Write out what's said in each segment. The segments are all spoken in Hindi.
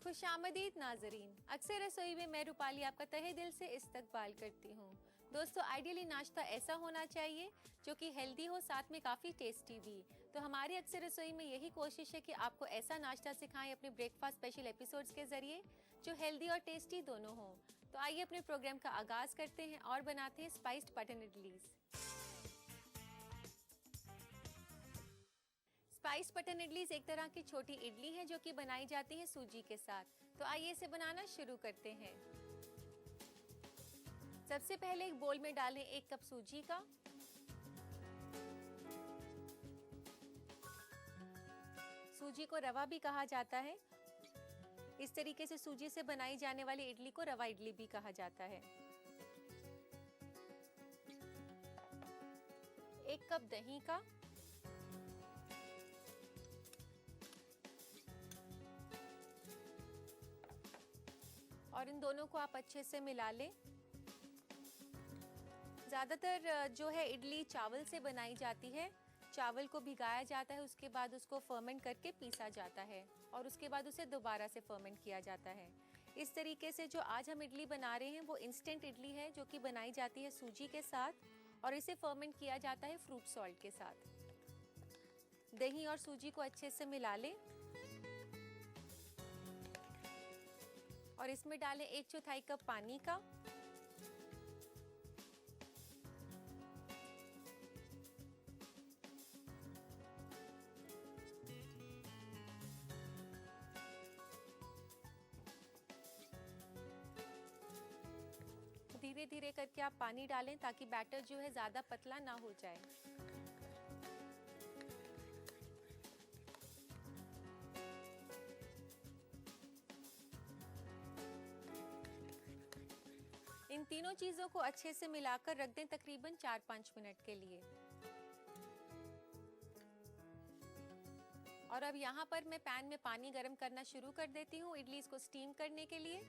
खुशामदीद नाजरीन, अक्सर रसोई में मैं रूपाली आपका तहे दिल से इस्तकबाल करती हूँ। दोस्तों, आइडियली नाश्ता ऐसा होना चाहिए जो कि हेल्दी हो, साथ में काफ़ी टेस्टी भी। तो हमारी अक्सर रसोई में यही कोशिश है कि आपको ऐसा नाश्ता सिखाएं अपने ब्रेकफास्ट स्पेशल एपिसोड्स के जरिए जो हेल्दी और टेस्टी दोनों हो। तो आइए अपने प्रोग्राम का आगाज करते हैं और बनाते हैं spiced button idlis. Spiced button idlis एक तरह की छोटी इडली है जो कि बनाई जाती है सूजी के साथ। तो आइए इसे बनाना शुरू करते हैं। सबसे पहले एक बोल में डालें 1 कप सूजी का। सूजी को रवा भी कहा जाता है। इस तरीके से सूजी से बनाई जाने वाली इडली को रवा इडली भी कहा जाता है। 1 कप दही का, और इन दोनों को आप अच्छे से मिला लें। ज़्यादातर जो है इडली चावल से बनाई जाती है। चावल को भिगाया जाता है, उसके बाद उसको फर्मेंट करके पीसा जाता है और उसके बाद उसे दोबारा से फर्मेंट किया जाता है। इस तरीके से जो आज हम इडली बना रहे हैं वो इंस्टेंट इडली है जो कि बनाई जाती है सूजी के साथ और इसे फर्मेंट किया जाता है फ्रूट सॉल्ट के साथ। दही और सूजी को अच्छे से मिला लें और इसमें डालें 1/4 कप पानी का। धीरे धीरे करके आप पानी डालें ताकि बैटर जो है ज्यादा पतला ना हो जाए। इन तीनों चीजों को अच्छे से मिलाकर रख दें तकरीबन 4-5 मिनट के लिए। और अब यहाँ पर मैं पैन में पानी गर्म करना शुरू कर देती हूँ इडली को स्टीम करने के लिए।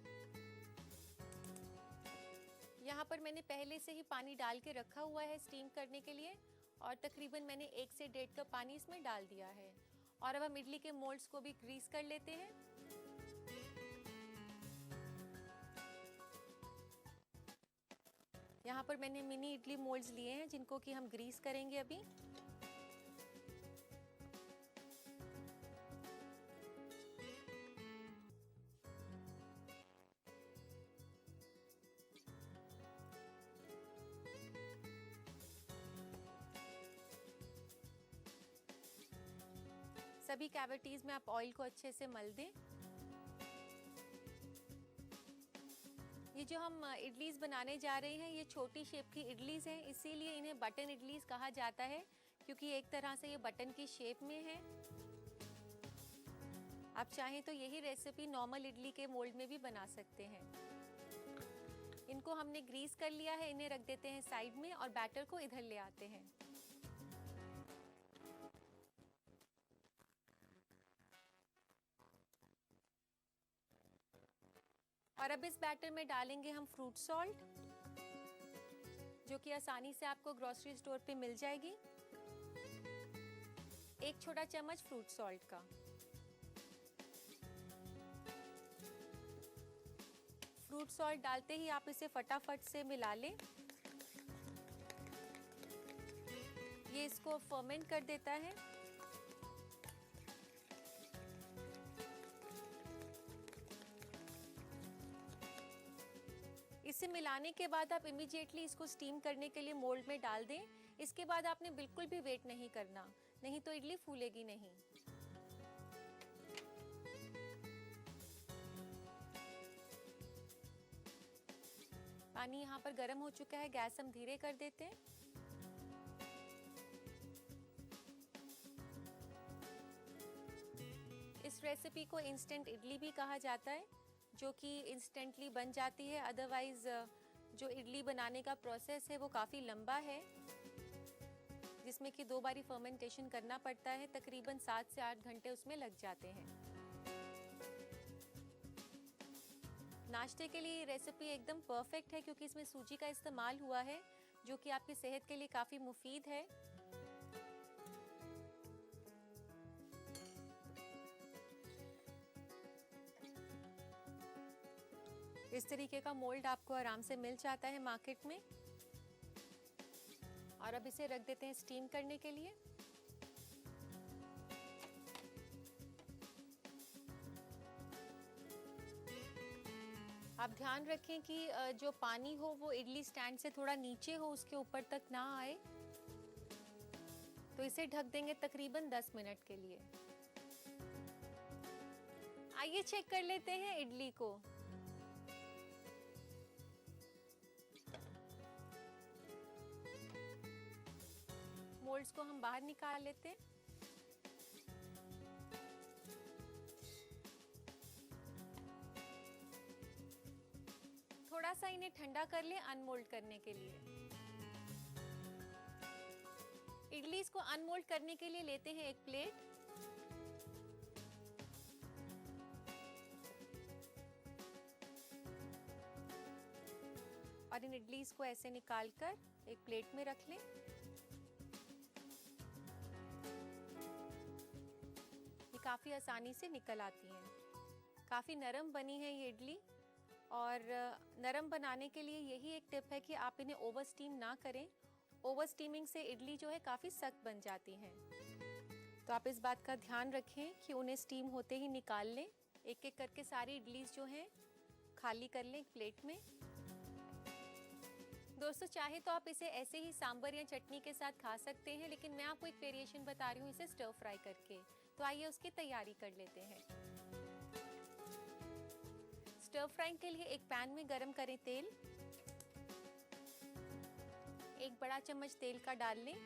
यहाँ पर मैंने पहले से ही पानी डाल के रखा हुआ है स्टीम करने के लिए और तकरीबन मैंने 1 से 1.5 कप पानी इसमें डाल दिया है। और अब हम इडली के मोल्ड्स को भी ग्रीस कर लेते हैं। यहाँ पर मैंने मिनी इडली मोल्ड्स लिए हैं जिनको कि हम ग्रीस करेंगे अभी। सभी कैविटीज में आप ऑयल को अच्छे से मल दें। ये जो हम इडलीज बनाने जा रहे हैं ये छोटी शेप की इडलीज हैं, इसीलिए इन्हें बटन इडलीज कहा जाता है क्योंकि एक तरह से ये बटन की शेप में है। आप चाहें तो यही रेसिपी नॉर्मल इडली के मोल्ड में भी बना सकते हैं। इनको हमने ग्रीस कर लिया है, इन्हें रख देते हैं साइड में और बैटर को इधर ले आते हैं। और अब इस बैटर में डालेंगे हम फ्रूट सॉल्ट जो कि आसानी से आपको ग्रोसरी स्टोर पे मिल जाएगी। 1 छोटा चम्मच फ्रूट सॉल्ट का। फ्रूट सॉल्ट डालते ही आप इसे फटाफट से मिला लें। ये इसको फर्मेंट कर देता है। इसे मिलाने के बाद आप इमीडिएटली इसको स्टीम करने के लिए मोल्ड में डाल दें। इसके बाद आपने बिल्कुल भी वेट नहीं करना, नहीं तो इडली फूलेगी नहीं। पानी यहाँ पर गर्म हो चुका है, गैस हम धीरे कर देते हैं। इस रेसिपी को इंस्टेंट इडली भी कहा जाता है जो कि इंस्टेंटली बन जाती है। अदरवाइज जो इडली बनाने का प्रोसेस है वो काफ़ी लंबा है जिसमें कि 2 बारी फर्मेंटेशन करना पड़ता है। तकरीबन 7 से 8 घंटे उसमें लग जाते हैं। नाश्ते के लिए ये रेसिपी एकदम परफेक्ट है क्योंकि इसमें सूजी का इस्तेमाल हुआ है जो कि आपकी सेहत के लिए काफ़ी मुफीद है। इस तरीके का मोल्ड आपको आराम से मिल जाता है मार्केट में। और अब इसे रख देते हैं स्टीम करने के लिए। आप ध्यान रखें कि जो पानी हो वो इडली स्टैंड से थोड़ा नीचे हो, उसके ऊपर तक ना आए। तो इसे ढक देंगे तकरीबन 10 मिनट के लिए। आइए चेक कर लेते हैं इडली को। मोल्ड्स को हम बाहर निकाल लेते हैं। थोड़ा सा इन्हें ठंडा कर लें अनमोल्ड करने के लिए। इडली को अनमोल्ड करने के लिए लेते हैं एक प्लेट। और इन इडलीज को ऐसे निकालकर एक प्लेट में रख लें। ये काफ़ी आसानी से निकल आती हैं। काफ़ी नरम बनी है ये इडली। और नरम बनाने के लिए यही एक टिप है कि आप इन्हें ओवर स्टीम ना करें। ओवर स्टीमिंग से इडली जो है काफ़ी सख्त बन जाती हैं। तो आप इस बात का ध्यान रखें कि उन्हें स्टीम होते ही निकाल लें। एक एक करके सारी इडलीज जो हैं खाली कर लें एक प्लेट में। दोस्तों चाहे तो आप इसे ऐसे ही सांभर या चटनी के साथ खा सकते हैं, लेकिन मैं आपको एक वेरिएशन बता रही हूँ इसे स्टर फ्राई करके। तो आइए उसकी तैयारी कर लेते हैं। स्टर फ्राइंग के लिए एक पैन में गरम करें तेल। एक बड़ा चम्मच तेल का डाल लें।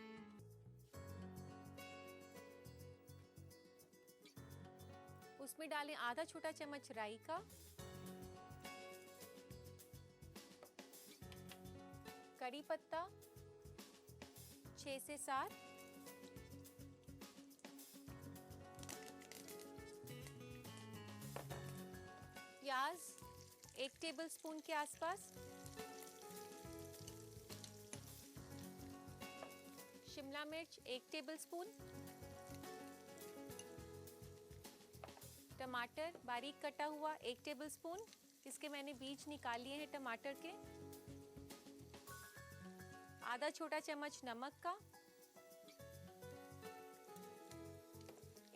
उसमें डालें आधा छोटा चम्मच राई का, कड़ी पत्ता 6 से 7, प्याज 1 टेबलस्पून के आसपास, शिमला मिर्च 1 टेबलस्पून, टमाटर बारीक कटा हुआ 1 टेबलस्पून, इसके मैंने बीज निकाल लिए हैं टमाटर के, आधा छोटा चम्मच नमक का,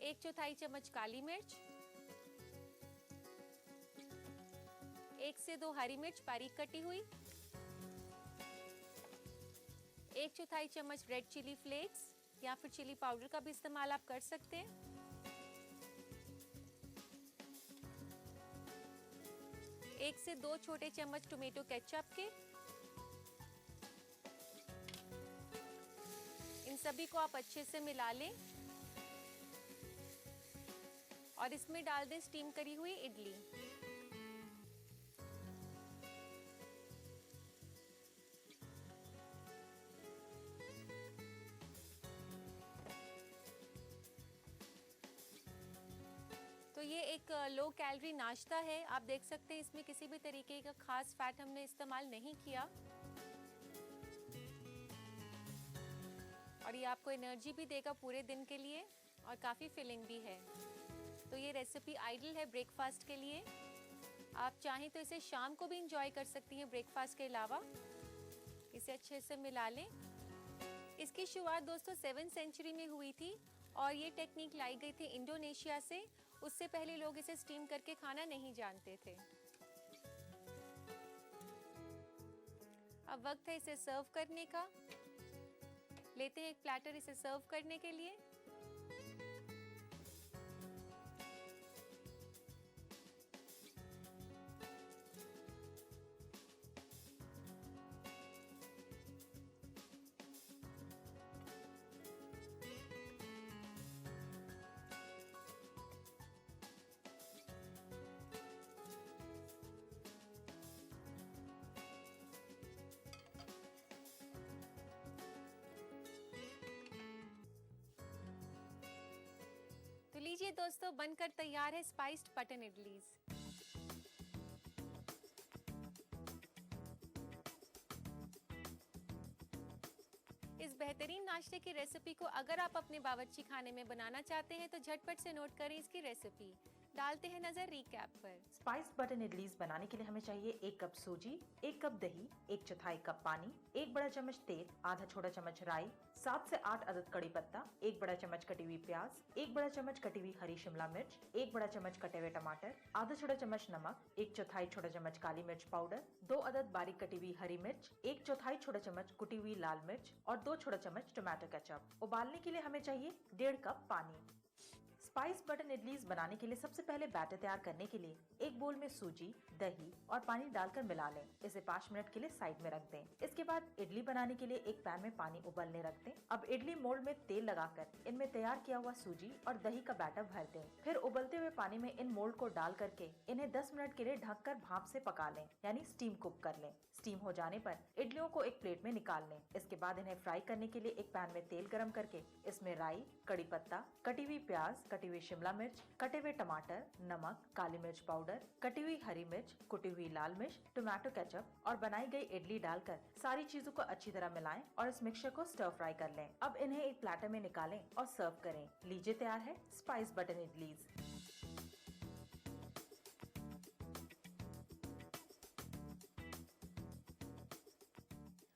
1/4 चम्मच काली मिर्च, 1 से 2 हरी मिर्च बारीक कटी हुई, 1/4 चम्मच रेड चिली फ्लेक्स या फिर चिली पाउडर का भी इस्तेमाल आप कर सकते हैं, 1 से 2 छोटे चम्मच टोमेटो केचप के। इन सभी को आप अच्छे से मिला लें और इसमें डाल दें स्टीम करी हुई इडली। तो ये एक लो कैलोरी नाश्ता है। आप देख सकते हैं इसमें किसी भी तरीके का खास फैट हमने इस्तेमाल नहीं किया और ये आपको एनर्जी भी देगा पूरे दिन के लिए और काफ़ी फिलिंग भी है। तो ये रेसिपी आइडियल है ब्रेकफास्ट के लिए। आप चाहें तो इसे शाम को भी इंजॉय कर सकती हैं ब्रेकफास्ट के अलावा। इसे अच्छे से मिला लें। इसकी शुरुआत दोस्तों 7th सेंचुरी में हुई थी और ये टेक्निक लाई गई थी इंडोनेशिया से। उससे पहले लोग इसे स्टीम करके खाना नहीं जानते थे। अब वक्त है इसे सर्व करने का। लेते हैं एक प्लेटर इसे सर्व करने के लिए। तो लीजिए दोस्तों, बनकर तैयार है स्पाइस्ड बटन इडलीज। इस बेहतरीन नाश्ते की रेसिपी को अगर आप अपने बावर्ची खाने में बनाना चाहते हैं तो झटपट से नोट करें इसकी रेसिपी। डालते हैं नजर रिकैप पर। स्पाइस बटन इडलीज बनाने के लिए हमें चाहिए 1 कप सूजी, 1 कप दही, 1/4 कप पानी, 1 बड़ा चम्मच तेल, आधा छोटा चम्मच राई, 7 से 8 अदद कड़ी पत्ता, 1 बड़ा चम्मच कटी हुई प्याज, 1 बड़ा चम्मच कटी हुई हरी शिमला मिर्च, 1 बड़ा चम्मच कटे हुए टमाटर, आधा छोटा चम्मच नमक, 1/4 छोटा चम्मच काली मिर्च पाउडर, 2 अदद बारीक कटी हुई हरी मिर्च, 1/4 छोटा चम्मच कुटी हुई लाल मिर्च और 2 छोटा चम्मच टमाटो केचप। उबालने के लिए हमें चाहिए 1.5 कप पानी। स्पाइस बटन इडलीज बनाने के लिए सबसे पहले बैटर तैयार करने के लिए एक बोल में सूजी, दही और पानी डालकर मिला लें। इसे 5 मिनट के लिए साइड में रख दें। इसके बाद इडली बनाने के लिए एक पैन में पानी उबलने रख दें। अब इडली मोल्ड में तेल लगाकर इनमें तैयार किया हुआ सूजी और दही का बैटर भर दें। फिर उबलते हुए पानी में इन मोल्ड को डाल करके इन्हें 10 मिनट के लिए ढककर भाप से पका लें, यानी स्टीम कुक कर लें। स्टीम हो जाने पर इडलियों को एक प्लेट में निकाल लें। इसके बाद इन्हें फ्राई करने के लिए एक पैन में तेल गरम करके इसमें राई, कड़ी पत्ता, कटी हुई प्याज, कटी हुई शिमला मिर्च, कटे हुए टमाटर, नमक, काली मिर्च पाउडर, कटी हुई हरी मिर्च, कुटी हुई लाल मिर्च, टोमेटो केचप और बनाई गई इडली डालकर सारी चीजों को अच्छी तरह मिलाएं और इस मिक्सचर को स्टर फ्राई कर लें। अब इन्हें एक प्लेटर में निकालें और सर्व करें। लीजिए तैयार है स्पाइस बटन इडलीज।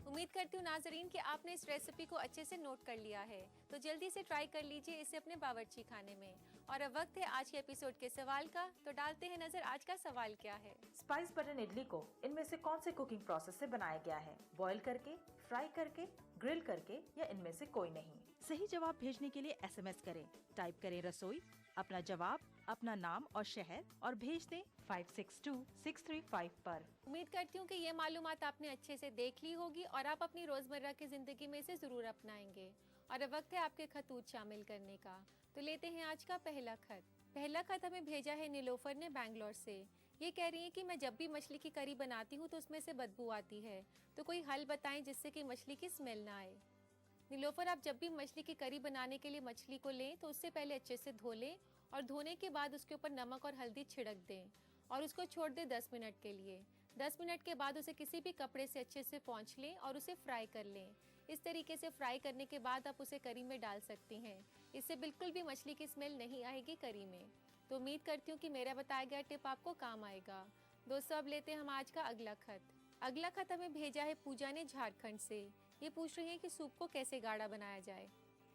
उम्मीद करती हूँ नाजरीन कि आपने इस रेसिपी को अच्छे से नोट कर लिया है, तो जल्दी से ट्राई कर लीजिए इसे अपने बावर्ची खाने में। और अब वक्त है आज के एपिसोड के सवाल का, तो डालते हैं नजर आज का सवाल क्या है। स्पाइस बटन इडली को इनमें से कौन से कुकिंग प्रोसेस से बनाया गया है? बॉईल करके, फ्राई करके, ग्रिल करके या इनमें से कोई नहीं? सही जवाब भेजने के लिए SMS करें। टाइप करें रसोई, अपना जवाब, अपना नाम और शहर और भेज दें 562635 पर। उम्मीद करती हूँ कि ये मालूमात आपने अच्छे से देख ली होगी और आप अपनी रोजमर्रा की जिंदगी में इसे जरूर अपनाएंगे। और अब वक्त है आपके खतूत शामिल करने का, तो लेते हैं आज का पहला खत। पहला खत हमें भेजा है नीलोफर ने बैंगलोर से। ये कह रही है कि मैं जब भी मछली की करी बनाती हूँ तो उसमें से बदबू आती है, तो कोई हल बताएं जिससे कि मछली की स्मेल ना आए। नीलोफर, आप जब भी मछली की करी बनाने के लिए मछली को लें तो उससे पहले अच्छे से धो लें और धोने के बाद उसके ऊपर नमक और हल्दी छिड़क दें और उसको छोड़ दें 10 मिनट के लिए। 10 मिनट के बाद उसे किसी भी कपड़े से अच्छे से पोंछ लें और उसे फ्राई कर लें। इस तरीके से फ्राई करने के बाद आप उसे करी में डाल सकती हैं। इससे बिल्कुल भी मछली की स्मेल नहीं आएगी करी में। तो उम्मीद करती हूँ कि मेरा बताया गया टिप आपको काम आएगा। दोस्तों, अब लेते हैं हम आज का अगला खत। अगला खत हमें भेजा है पूजा ने झारखंड से। ये पूछ रही है कि सूप को कैसे गाढ़ा बनाया जाए।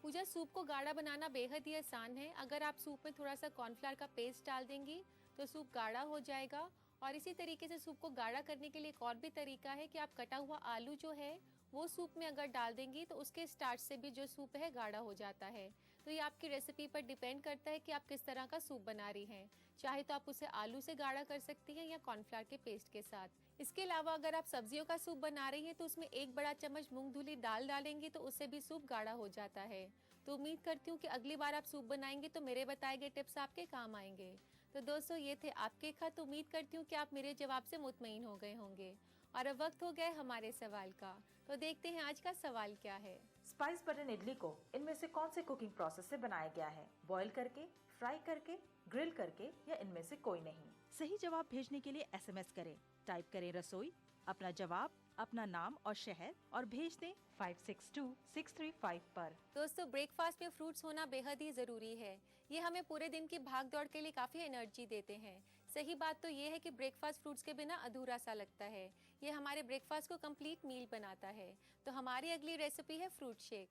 पूजा, सूप को गाढ़ा बनाना बेहद ही आसान है। अगर आप सूप में थोड़ा सा कॉर्नफ्लावर का पेस्ट डाल देंगी तो सूप गाढ़ा हो जाएगा। और इसी तरीके से सूप को गाढ़ा करने के लिए एक और भी तरीका है कि आप कटा हुआ आलू जो है वो सूप में अगर डाल देंगी तो उसके स्टार्च से भी जो सूप है गाढ़ा हो जाता है। तो ये आपकी रेसिपी पर डिपेंड करता है कि आप किस तरह का सूप बना रही हैं। चाहे तो आप उसे आलू से गाढ़ा कर सकती हैं या कॉर्नफ्लावर के पेस्ट के साथ। इसके अलावा अगर आप सब्जियों का सूप बना रही हैं तो उसमें 1 बड़ा चम्मच मूंग धुली दाल डालेंगी तो उससे भी सूप गाढ़ा हो जाता है। तो उम्मीद करती हूँ कि अगली बार आप सूप बनाएंगे तो मेरे बताए गए टिप्स आपके काम आएंगे। तो दोस्तों, ये थे आपके खत। उम्मीद करती हूँ कि आप मेरे जवाब से मुतमईन हो गए होंगे। और अब वक्त हो गया हमारे सवाल का, तो देखते हैं आज का सवाल क्या है। स्पाइस बटन इडली को इनमें से कौन से कुकिंग प्रोसेस से बनाया गया है? बॉईल करके, फ्राई करके, ग्रिल करके या इनमें से कोई नहीं? सही जवाब भेजने के लिए SMS करें। टाइप करें रसोई, अपना जवाब, अपना नाम और शहर और भेज दें 562635 पर। दोस्तों, ब्रेकफास्ट में फ्रूट्स होना बेहद ही जरूरी है। ये हमें पूरे दिन की भाग दौड़ के लिए काफी एनर्जी देते हैं। सही बात तो ये है कि ब्रेकफास्ट फ्रूट्स के बिना अधूरा सा लगता है। ये हमारे ब्रेकफास्ट को कंप्लीट मील बनाता है। तो हमारी अगली रेसिपी है फ्रूट शेक।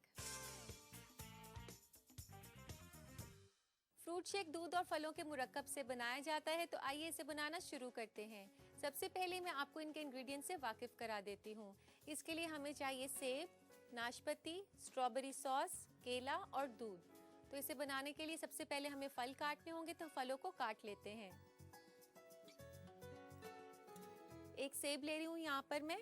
फ्रूट शेक दूध और फलों के मुरक्कब से बनाया जाता है। तो आइए इसे बनाना शुरू करते हैं। सबसे पहले मैं आपको इनके इंग्रेडिएंट्स से वाकिफ करा देती हूँ। इसके लिए हमें चाहिए सेब, नाशपाती, स्ट्रॉबेरी सॉस, केला और दूध। तो इसे बनाने के लिए सबसे पहले हमें फल काटने होंगे, तो फलों को काट लेते हैं। एक सेब ले रही हूँ यहाँ पर मैं।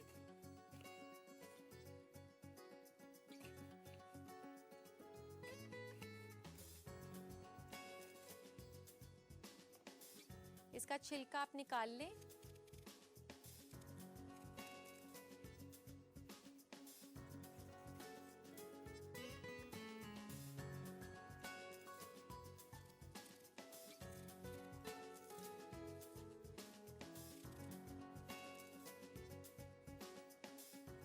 इसका छिलका आप निकाल लें।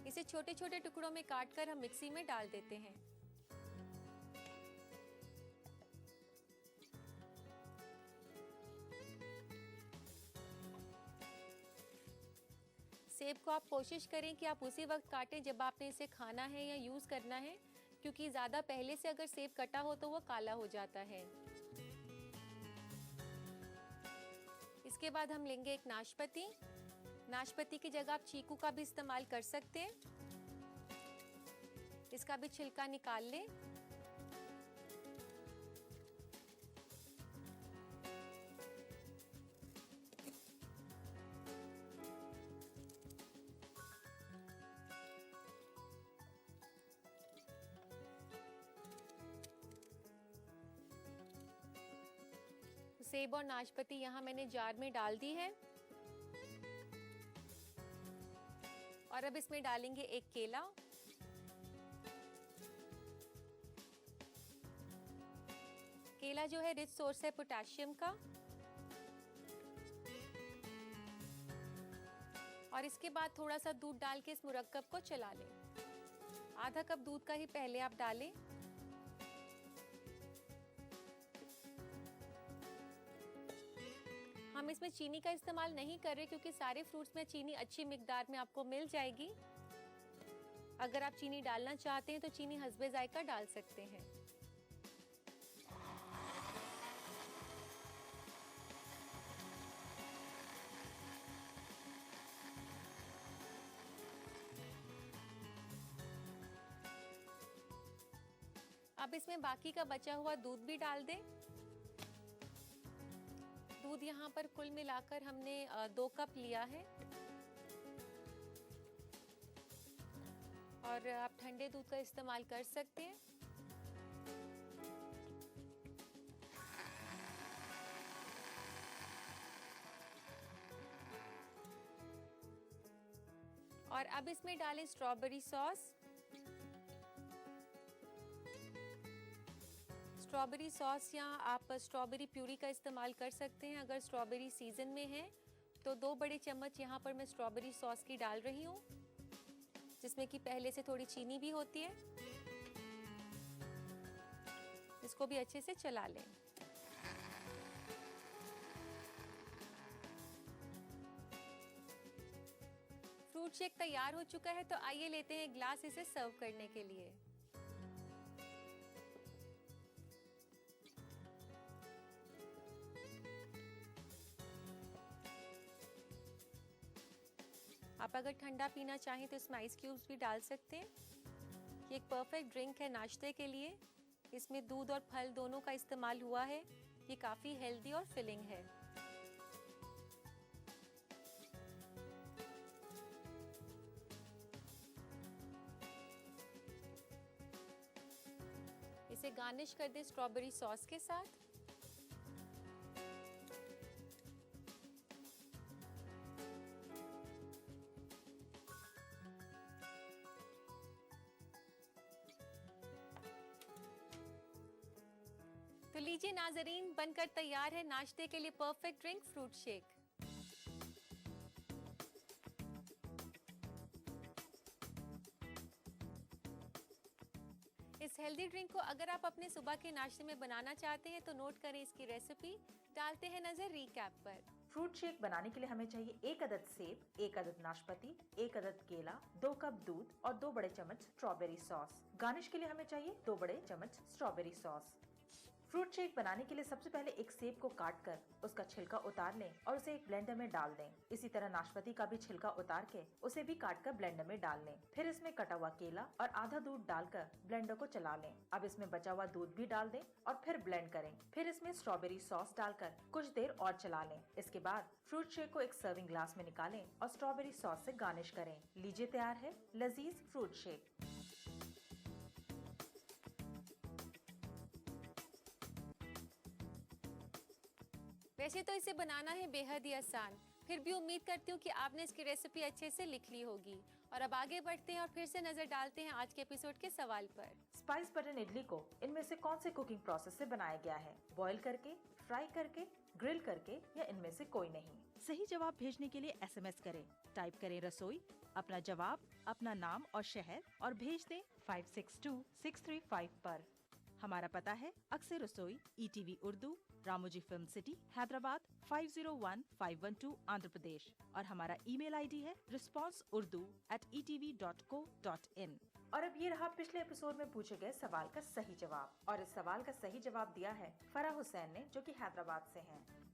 इसे छोटे छोटे टुकड़ों में काटकर हम मिक्सी में डाल देते हैं। सेब को आप कोशिश करें कि आप उसी वक्त काटें जब आपने इसे खाना है या यूज़ करना है, क्योंकि ज़्यादा पहले से अगर सेब कटा हो तो वो काला हो जाता है। इसके बाद हम लेंगे एक नाशपाती। नाशपाती की जगह आप चीकू का भी इस्तेमाल कर सकते हैं। इसका भी छिलका निकाल लें। सेब और नाशपाती यहाँ मैंने जार में डाल दी है और अब इसमें डालेंगे एक केला। केला जो है रिच सोर्स है पोटेशियम का। और इसके बाद थोड़ा सा दूध डाल के इस मुरक्कब को चला लें। आधा कप दूध का ही पहले आप डालें। हम इसमें चीनी का इस्तेमाल नहीं कर रहे क्योंकि सारे फ्रूट्स में चीनी अच्छी मिकदार में आपको मिल जाएगी। अगर आप चीनी डालना चाहते हैं तो चीनी हस्बे जायका डाल सकते हैं। अब इसमें बाकी का बचा हुआ दूध भी डाल दें। दूध यहाँ पर कुल मिलाकर हमने 2 कप लिया है और आप ठंडे दूध का इस्तेमाल कर सकते हैं। और अब इसमें डालें स्ट्रॉबेरी सॉस। स्ट्रॉबेरी सॉस या आप स्ट्रॉबेरी प्यूरी का इस्तेमाल कर सकते हैं अगर स्ट्रॉबेरी सीजन में है तो। 2 बड़े चम्मच यहाँ पर मैं स्ट्रॉबेरी सॉस की डाल रही हूँ, जिसमें कि पहले से थोड़ी चीनी भी होती है। इसको भी अच्छे से चला लें। फ्रूट शेक तैयार हो चुका है, तो आइए लेते हैं एक ग्लास इसे सर्व करने के लिए। आप अगर ठंडा पीना चाहें तो इसमें आइस क्यूब्स भी डाल सकते हैं। ये एक परफेक्ट ड्रिंक है नाश्ते के लिए। इसमें दूध और फल दोनों का इस्तेमाल हुआ है। ये काफ़ी हेल्दी और फिलिंग है। इसे गार्निश कर दें स्ट्रॉबेरी सॉस के साथ। तो लीजिए नाजरीन, बनकर तैयार है नाश्ते के लिए परफेक्ट ड्रिंक फ्रूट शेक। इस हेल्दी ड्रिंक को अगर आप अपने सुबह के नाश्ते में बनाना चाहते हैं तो नोट करें इसकी रेसिपी। डालते हैं नजर रीकैप पर। फ्रूट शेक बनाने के लिए हमें चाहिए 1 अदद सेब, 1 अदद नाशपाती, 1 अदद केला, 2 कप दूध और 2 बड़े चम्मच स्ट्रॉबेरी सॉस। गार्निश के लिए हमें चाहिए 2 बड़े चम्मच स्ट्रॉबेरी सॉस। फ्रूट शेक बनाने के लिए सबसे पहले एक सेब को काट कर उसका छिलका उतार लें और उसे एक ब्लेंडर में डाल दें। इसी तरह नाशपाती का भी छिलका उतार के उसे भी काट कर ब्लेंडर में डाल लें। फिर इसमें कटा हुआ केला और आधा दूध डालकर ब्लेंडर को चला लें। अब इसमें बचा हुआ दूध भी डाल दें और फिर ब्लेंड करें। फिर इसमें स्ट्रॉबेरी सॉस डालकर कुछ देर और चला लें। इसके बाद फ्रूट शेक को एक सर्विंग ग्लास में निकालें और स्ट्रॉबेरी सॉस से गार्निश करें। लीजिए तैयार है लजीज फ्रूट शेक। वैसे तो इसे बनाना है बेहद ही आसान, फिर भी उम्मीद करती हूँ कि आपने इसकी रेसिपी अच्छे से लिख ली होगी। और अब आगे बढ़ते हैं और फिर से नजर डालते हैं आज के एपिसोड के सवाल पर। स्पाइस बटन इडली को इनमें से कौन से कुकिंग प्रोसेस से बनाया गया है? बॉईल करके, फ्राई करके, ग्रिल करके या इनमें से कोई नहीं? सही जवाब भेजने के लिए SMS करें। टाइप करें रसोई, अपना जवाब, अपना नाम और शहर और भेज दें 562635 पर। हमारा पता है अक्सर रसोई, ETV Urdu, Ramoji film city, Hyderabad 501512, Andhra Pradesh. और हमारा ईमेल आईडी है responseurdu@etv.co.in। और अब ये रहा पिछले एपिसोड में पूछे गए सवाल का सही जवाब। और इस सवाल का सही जवाब दिया है फराह हुसैन ने, जो कि हैदराबाद से हैं।